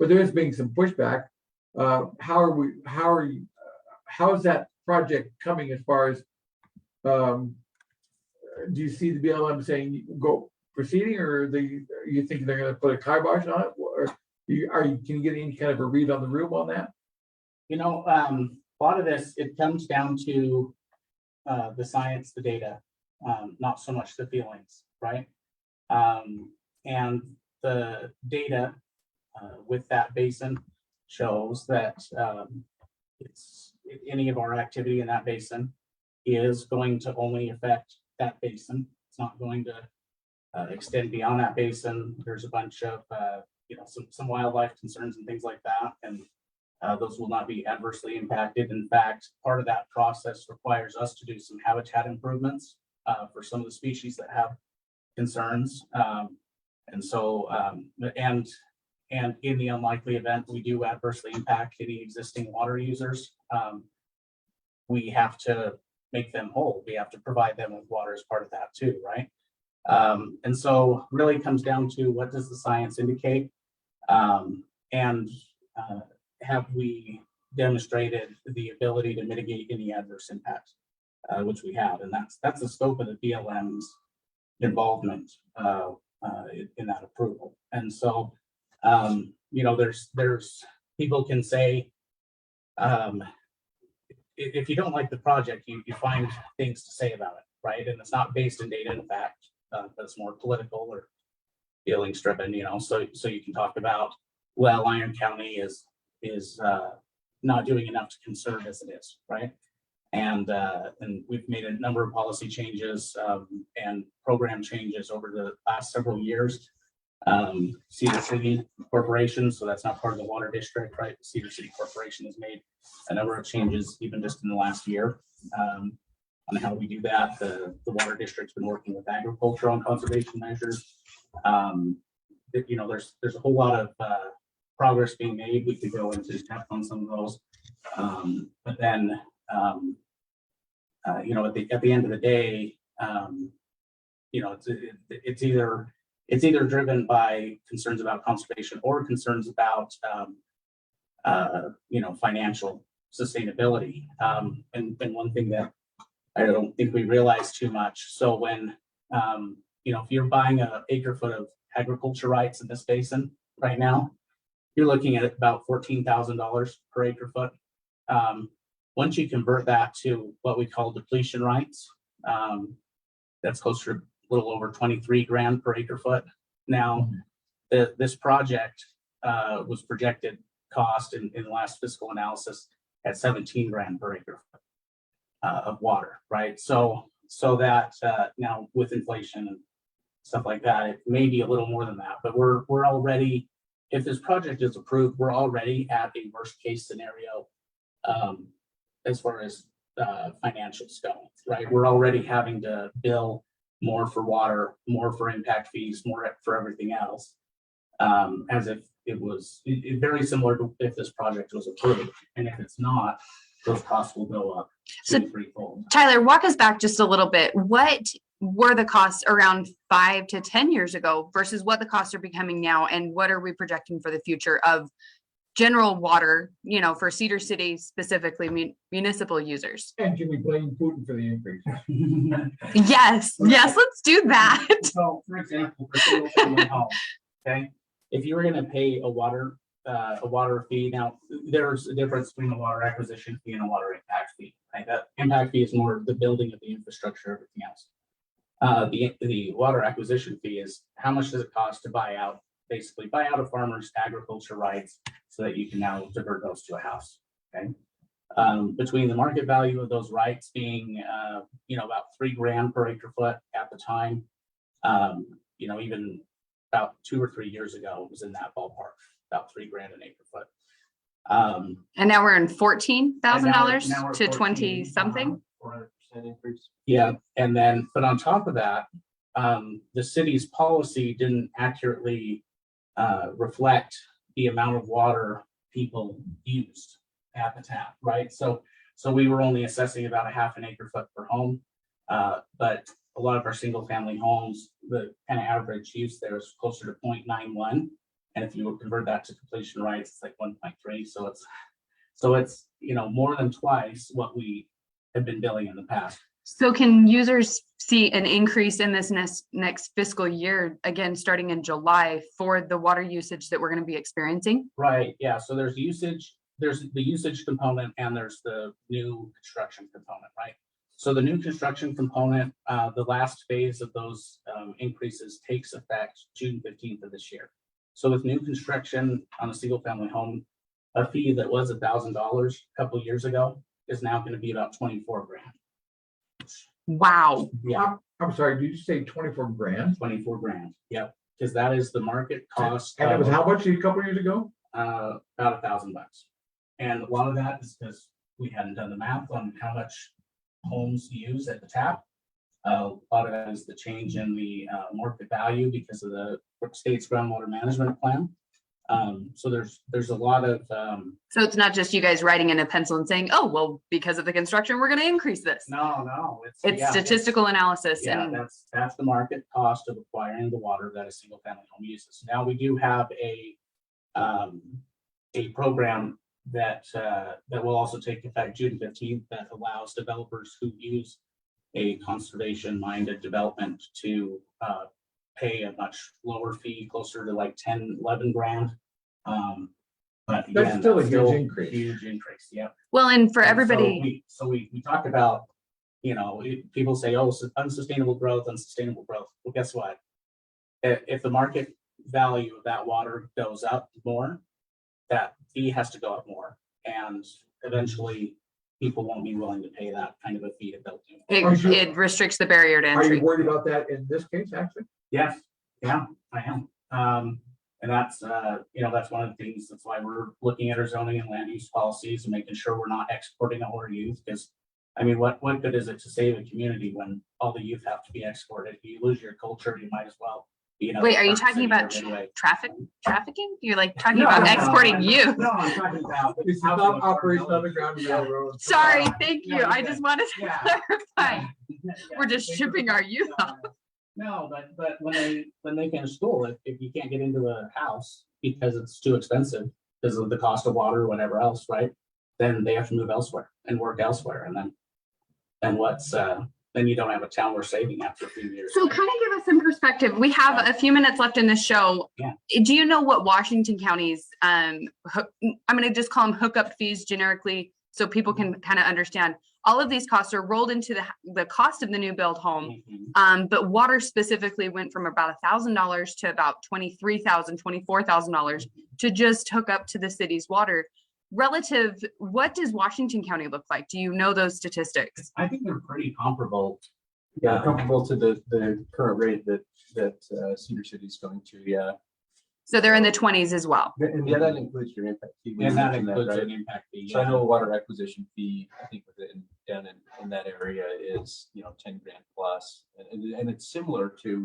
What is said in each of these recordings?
but there is being some pushback. How is that project coming as far as, do you see the BLM saying go proceeding, or are you think they're going to put a kibosh on it, or can you get any kind of a read on the room on that? A lot of this, it comes down to the science, the data, not so much the feelings, right? And the data with that basin shows that any of our activity in that basin is going to only affect that basin. It's not going to extend beyond that basin. There's a bunch of some wildlife concerns and things like that, and those will not be adversely impacted. In fact, part of that process requires us to do some habitat improvements for some of the species that have concerns. And in the unlikely event we do adversely impact any existing water users, we have to make them whole. We have to provide them with water as part of that too, right? And so really comes down to, what does the science indicate? And have we demonstrated the ability to mitigate any adverse impacts, which we have, and that's the scope of the BLM's involvement in that approval. And so, there's people can say, if you don't like the project, you find things to say about it, right? And it's not based in data, in fact, but it's more political or feelings driven, so you can talk about, well, Iron County is not doing enough to conserve as it is, right? And we've made a number of policy changes and program changes over the last several years. Cedar City Corporation, so that's not part of the water district, right? Cedar City Corporation has made a number of changes even just in the last year on how we do that. The water district's been working with agriculture on conservation measures. There's a whole lot of progress being made. We could go into depth on some of those, but then at the end of the day, it's either driven by concerns about conservation or concerns about financial sustainability. And one thing that I don't think we realize too much. So when if you're buying an acre foot of agriculture rights in this basin right now, you're looking at about $14,000 per acre foot. Once you convert that to what we call depletion rights, that's closer to a little over 23 grand per acre foot. Now, this project was projected cost in the last fiscal analysis at 17 grand per acre foot of water, right? So that now with inflation and stuff like that, it may be a little more than that, but we're already, if this project is approved, we're already at a worst case scenario as far as financials go, right? We're already having to bill more for water, more for impact fees, more for everything else, as if it was very similar to if this project was approved. And if it's not, those costs will go up threefold. Tyler, walk us back just a little bit. What were the costs around 5 to 10 years ago versus what the costs are becoming now, and what are we projecting for the future of general water, for Cedar City specifically, municipal users? And can we blame Putin for the increase? Yes, let's do that. So, for example, for single family home, okay, if you were going to pay a water fee, now there's a difference between a water acquisition fee and a water impact fee. Right? That impact fee is more the building of the infrastructure, everything else. The water acquisition fee is how much does it cost to buy out a farmer's agriculture rights so that you can now divert those to a house. Okay. Between the market value of those rights being, about 3 grand per acre foot at the time, even about 2 or 3 years ago, it was in that ballpark, about 3 grand an acre foot. And now we're in $14,000 to 20 something. 400% increase. Yeah, and then, but on top of that, the city's policy didn't accurately reflect the amount of water people used at the tap, right? So we were only assessing about a half an acre foot per home, but a lot of our single family homes, the kind of average use there is closer to 0.91, And if you convert that to completion rights, it's like 1.3. So it's, you know, more than twice what we have been billing in the past. So can users see an increase in this next fiscal year, again, starting in July, for the water usage that we're going to be experiencing? Right, yeah, so there's the usage component and there's the new construction component, right? So the new construction component, the last phase of those increases takes effect June 15th of this year. So with new construction on a single family home, a fee that was $1,000 a couple years ago is now going to be about 24 grand. Wow. Yeah, I'm sorry, did you say 24 grand? 24 grand, yep, because that is the market cost. And it was how much a couple years ago? About $1,000. And a lot of that is because we hadn't done the math on how much homes use at the tap. A lot of that is the change in the market value because of the state's groundwater management plan. So there's a lot of So it's not just you guys writing in a pencil and saying, oh, well, because of the construction, we're going to increase this. no, It's yeah, statistical analysis. yeah, And that's the market cost of acquiring the water that a single family home uses. Now we do have a program that will also take effect June 15th that allows developers who use a conservation minded development to pay a much lower fee, closer to like 10, 11 grand. But That's again, still a huge increase. Huge increase, yep. well, and for And everybody, so we talk about, you know, people say, oh, unsustainable growth. Well, guess what? If the market value of that water goes up more, that fee has to go up more. And eventually people won't be willing to pay that kind of a fee to build new. it restricts the barrier to Are entry. you worried about that in this case, actually? Yes, yeah, I am. And that's, you know, that's one of the things, that's why we're looking at our zoning and land use policies and making sure we're not exporting all our youth. Because, I mean, what good is it to save a community when all the youth have to be exported? If you lose your culture, you might as well, you know. Wait, are you talking about trafficking? You're like talking No, about no, exporting you. No, I'm talking about. It's about Operation Underground Railroad. Sorry, thank you. Yeah, I just wanted to yeah. clarify. Yeah, We're just shipping our youth off. No, but when they finish school, if you can't get into a house because it's too expensive because of the cost of water or whatever else, right? Then they have to move elsewhere and work elsewhere, and then you don't have a town worth saving after a few years. So right? kind of give us some perspective. We have a few minutes left in the show. Yeah. Do you know what Washington County's, I'm going to just call them hookup fees generically so people can kind of understand. All of these costs are rolled into the cost of the new build home. Mhm. But water specifically went from about $1,000 to about $23,000, $24,000 to just hook up to the city's water. Relative, what does Washington County look like? Do you know those statistics? I think they're pretty comparable. Yeah, comparable to the current rate that Cedar City is going to, yeah. So they're in the 20s as well. And yeah, that includes your impact fee. We And that mentioned includes right? an impact fee. So I Yeah. know a water acquisition fee, I think down in that area is, 10 grand plus. And it's similar to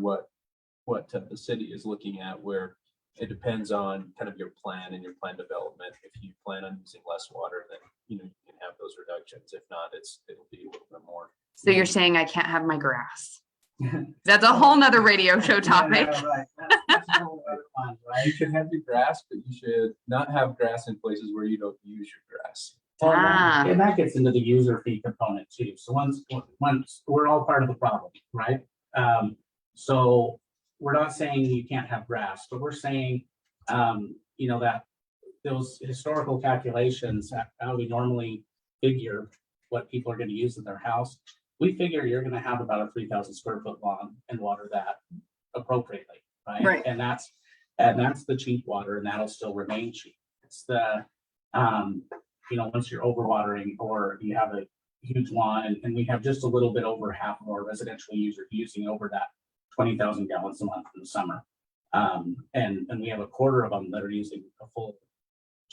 what the city is looking at, where it depends on kind of your plan and your plan development. If you plan on using less water, then, you can have those reductions. If not, it'll be a little bit more. So you're saying I can't have my grass? That's a whole nother radio show topic. Yeah, right. That's a whole other fun, right? You should have your grass, but you should not have grass in places where you don't use your grass. Ah. And that gets into the user fee component too. So once we're all part of the problem, right? So we're not saying you can't have grass, but we're saying, that those historical calculations, how we normally figure what people are going to use in their house, we figure you're going to have about a 3,000 square foot lawn and water that appropriately, right? Right. And that's the cheap water, and that'll still remain cheap. It's the once you're overwatering or you have a huge lawn, and we have just a little bit over half of our residential users using over that 20,000 gallons a month in the summer. And we have a quarter of them that are using a full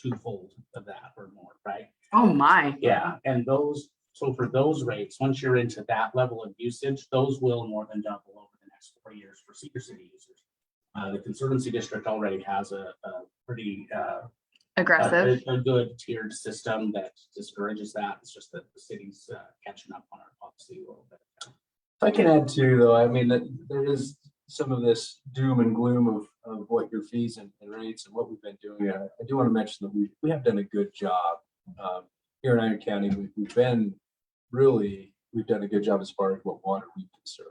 twofold of that or more, right? Oh my. Yeah, and so for those rates, once you're into that level of usage, those will more than double over the next 4 years for Cedar City users. The Conservancy district already has a pretty Aggressive. a good tiered system that discourages that. It's just that the city's catching up on our policy a little bit. If I can add too, though, I mean, that there is some of this doom and gloom of what your fees and rates and what we've been doing, I do want to mention that we have done a good job. Here in Iron County, we've done a good job as far as what water we conserve.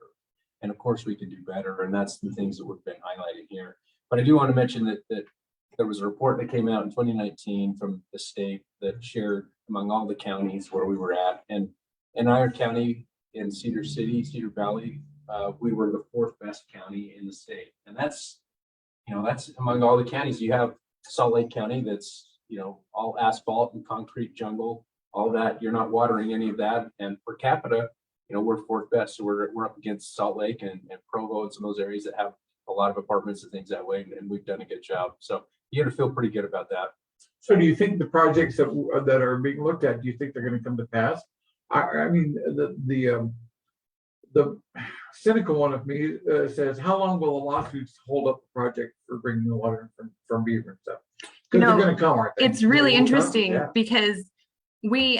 And of course we can do better. And that's the things that we've been highlighting here. But I do want to mention that there was a report that came out in 2019 from the state that shared among all the counties where we were at. And in Iron County, in Cedar City, Cedar Valley, we were the 4th best county in the state. And that's among all the counties. You have Salt Lake County that's, all asphalt and concrete jungle, all that. You're not watering any of that. And per capita, we're 4th best. So we're up against Salt Lake and Provo and some of those areas that have a lot of apartments and things that way. And we've done a good job. So you got to feel pretty good about that. So do you think the projects that are being looked at, do you think they're going to come to pass? I mean, the cynical one of me says, how long will the lawsuits hold up the project for bringing the water from Beaver and stuff? Because they're going to come, aren't they? It's really interesting Yeah. because we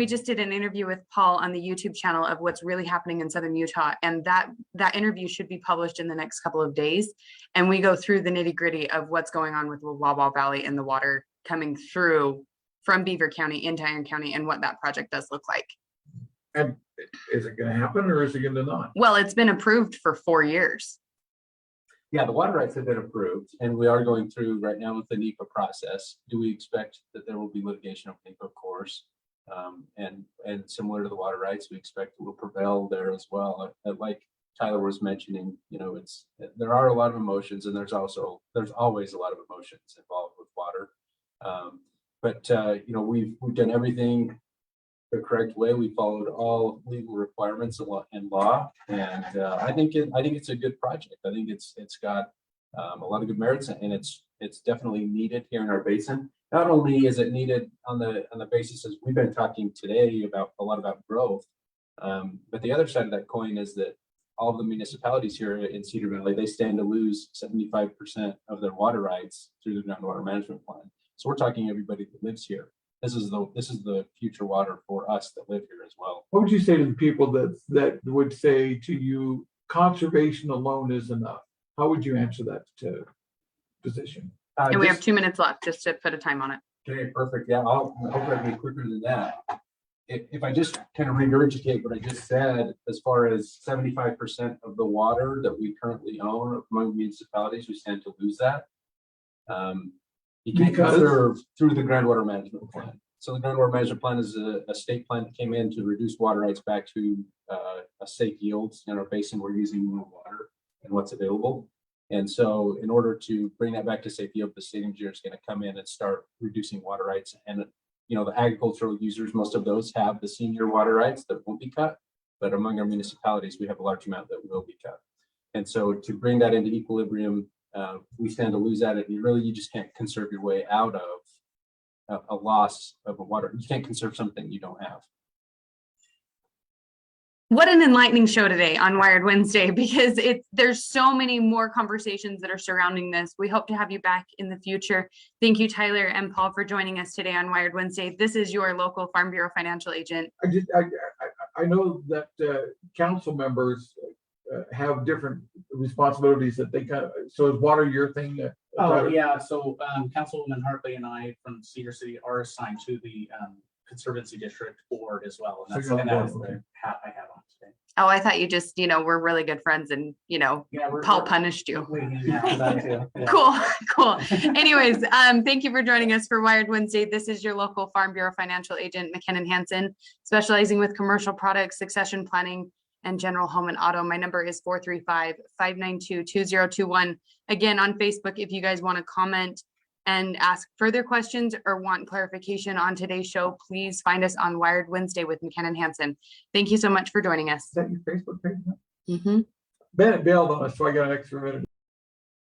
just did an interview with Paul on the YouTube channel of what's really happening in Southern Utah. And that interview should be published in the next couple of days. And we go through the nitty gritty of what's going on with the Wawa Valley and the water coming through from Beaver County into Iron County and what that project does look like. And is it going to happen or is it going to not? Well, it's been approved for 4 years. Yeah, the water rights have been approved and we are going through right now with the NEPA process. Do we expect that there will be litigation of NEPA, of course? And similar to the water rights, we expect it will prevail there as well. Like Tyler was mentioning, there are a lot of emotions and there's always a lot of emotions involved with water. We've done everything the correct way. We followed all legal requirements and law, and I think it's a good project. I think it's got a lot of good merits, and it's definitely needed here in our basin. Not only is it needed on the basis as we've been talking today a lot about growth, but the other side of that coin is that all of the municipalities here in Cedar Valley, they stand to lose 75% of their water rights through the groundwater management plan. So we're talking everybody that lives here. This is the future water for us that live here as well. What would you say to the people that would say to you, conservation alone is enough? How would you answer that position? And we have 2 minutes left just to put a time on it. Okay, perfect. Yeah, I'll hopefully be quicker than that. If I just kind of regurgitate what I just said, as far as 75% of the water that we currently own among municipalities, we stand to lose that. You can't conserve through the groundwater management plan. So the groundwater management plan is a state plan that came in to reduce water rights back to a safe yield in our basin. We're using more water than what's available. And so in order to bring that back to safe yield, the state engineer is going to come in and start reducing water rights. And the agricultural users, most of those have the senior water rights that won't be cut. But among our municipalities, we have a large amount that will be cut. And so to bring that into equilibrium, we stand to lose that. And you just can't conserve your way out of a loss of water. You can't conserve something you don't have. What an enlightening show today on Wired Wednesday, because there's so many more conversations that are surrounding this. We hope to have you back in the future. Thank you, Tyler and Paul, for joining us today on Wired Wednesday. This is your local Farm Bureau financial agent. I know that council members have different responsibilities that they so is water your thing? Oh, yeah. So Councilwoman Hartley and I from Cedar City are assigned to the Conservancy District Board as well. And that's the hat I have on today. Oh, I thought you just, we're really good friends and, Paul punished you. Yeah. Cool. Anyways, thank you for joining us for Wired Wednesday. This is your local Farm Bureau financial agent, McKinnon Hansen, specializing with commercial products, succession planning, and general home and auto. My number is 435-592-2021. Again, on Facebook, if you guys want to comment and ask further questions or want clarification on today's show, please find us on Wired Wednesday with McKinnon Hansen. Thank you so much for joining us. Is that your Facebook page? Mm-hmm. Bennett bailed on us, so I got an extra minute.